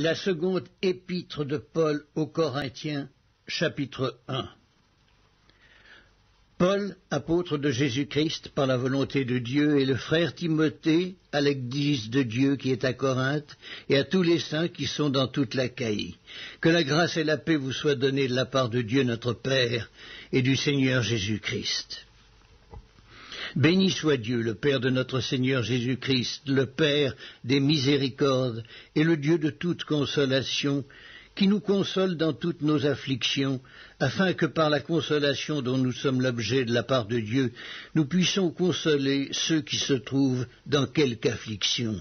La seconde épître de Paul aux Corinthiens, chapitre 1. Paul, apôtre de Jésus-Christ par la volonté de Dieu, et le frère Timothée à l'Église de Dieu qui est à Corinthe, et à tous les saints qui sont dans toute l'Achaïe. Que la grâce et la paix vous soient données de la part de Dieu notre Père et du Seigneur Jésus-Christ. Béni soit Dieu, le Père de notre Seigneur Jésus-Christ, le Père des miséricordes et le Dieu de toute consolation, qui nous console dans toutes nos afflictions, afin que par la consolation dont nous sommes l'objet de la part de Dieu, nous puissions consoler ceux qui se trouvent dans quelque affliction.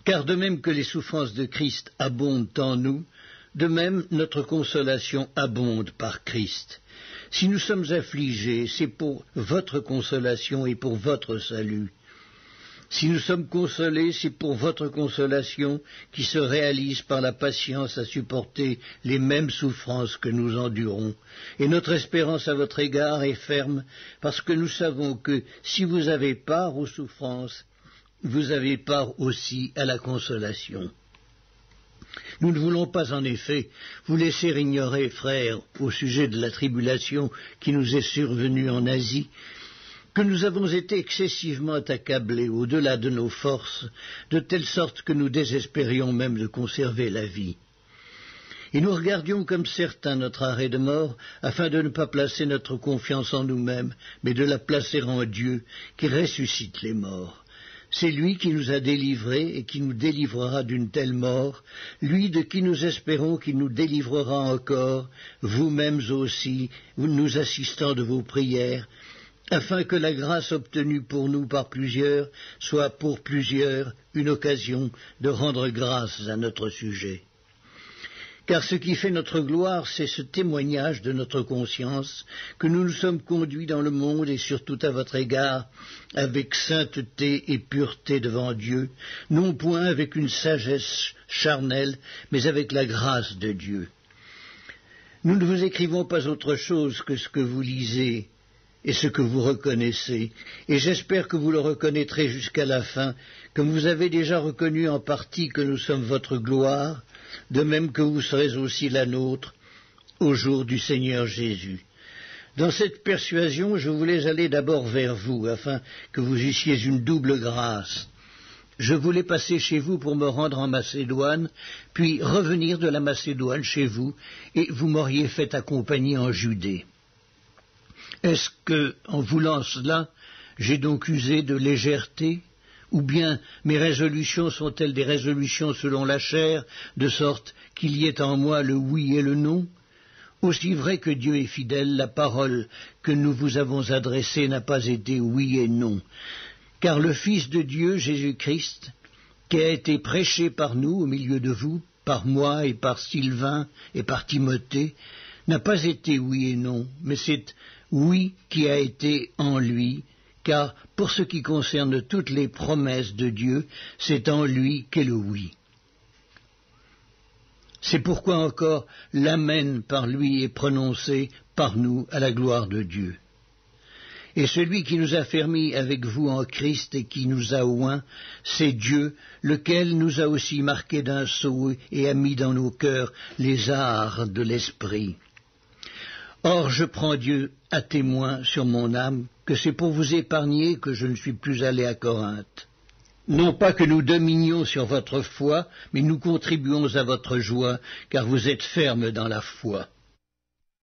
Car de même que les souffrances de Christ abondent en nous, de même notre consolation abonde par Christ. Si nous sommes affligés, c'est pour votre consolation et pour votre salut. Si nous sommes consolés, c'est pour votre consolation qui se réalise par la patience à supporter les mêmes souffrances que nous endurons. Et notre espérance à votre égard est ferme, parce que nous savons que si vous avez part aux souffrances, vous avez part aussi à la consolation. Nous ne voulons pas, en effet, vous laisser ignorer, frères, au sujet de la tribulation qui nous est survenue en Asie, que nous avons été excessivement accablés au-delà de nos forces, de telle sorte que nous désespérions même de conserver la vie. Et nous regardions comme certains notre arrêt de mort, afin de ne pas placer notre confiance en nous-mêmes, mais de la placer en Dieu, qui ressuscite les morts. C'est lui qui nous a délivrés et qui nous délivrera d'une telle mort, lui de qui nous espérons qu'il nous délivrera encore, vous-mêmes aussi, nous assistant de vos prières, afin que la grâce obtenue pour nous par plusieurs soit pour plusieurs une occasion de rendre grâce à notre sujet. Car ce qui fait notre gloire, c'est ce témoignage de notre conscience, que nous nous sommes conduits dans le monde et surtout à votre égard, avec sainteté et pureté devant Dieu, non point avec une sagesse charnelle, mais avec la grâce de Dieu. Nous ne vous écrivons pas autre chose que ce que vous lisez et ce que vous reconnaissez, et j'espère que vous le reconnaîtrez jusqu'à la fin, comme vous avez déjà reconnu en partie que nous sommes votre gloire, de même que vous serez aussi la nôtre au jour du Seigneur Jésus. Dans cette persuasion, je voulais aller d'abord vers vous, afin que vous eussiez une double grâce. Je voulais passer chez vous pour me rendre en Macédoine, puis revenir de la Macédoine chez vous, et vous m'auriez fait accompagner en Judée. Est-ce que, en voulant cela, j'ai donc usé de légèreté ? Ou bien mes résolutions sont-elles des résolutions selon la chair, de sorte qu'il y ait en moi le oui et le non ? Aussi vrai que Dieu est fidèle, la parole que nous vous avons adressée n'a pas été oui et non. Car le Fils de Dieu, Jésus-Christ, qui a été prêché par nous au milieu de vous, par moi et par Sylvain et par Timothée, n'a pas été oui et non, mais c'est oui qui a été en lui, car pour ce qui concerne toutes les promesses de Dieu, c'est en lui qu'est le oui. C'est pourquoi encore l'amen par lui est prononcé par nous à la gloire de Dieu. Et celui qui nous a fermis avec vous en Christ et qui nous a oints, c'est Dieu, lequel nous a aussi marqués d'un sceau et a mis dans nos cœurs les arts de l'esprit. Or, je prends Dieu à témoin sur mon âme que c'est pour vous épargner que je ne suis plus allé à Corinthe. Non pas que nous dominions sur votre foi, mais nous contribuons à votre joie, car vous êtes fermes dans la foi.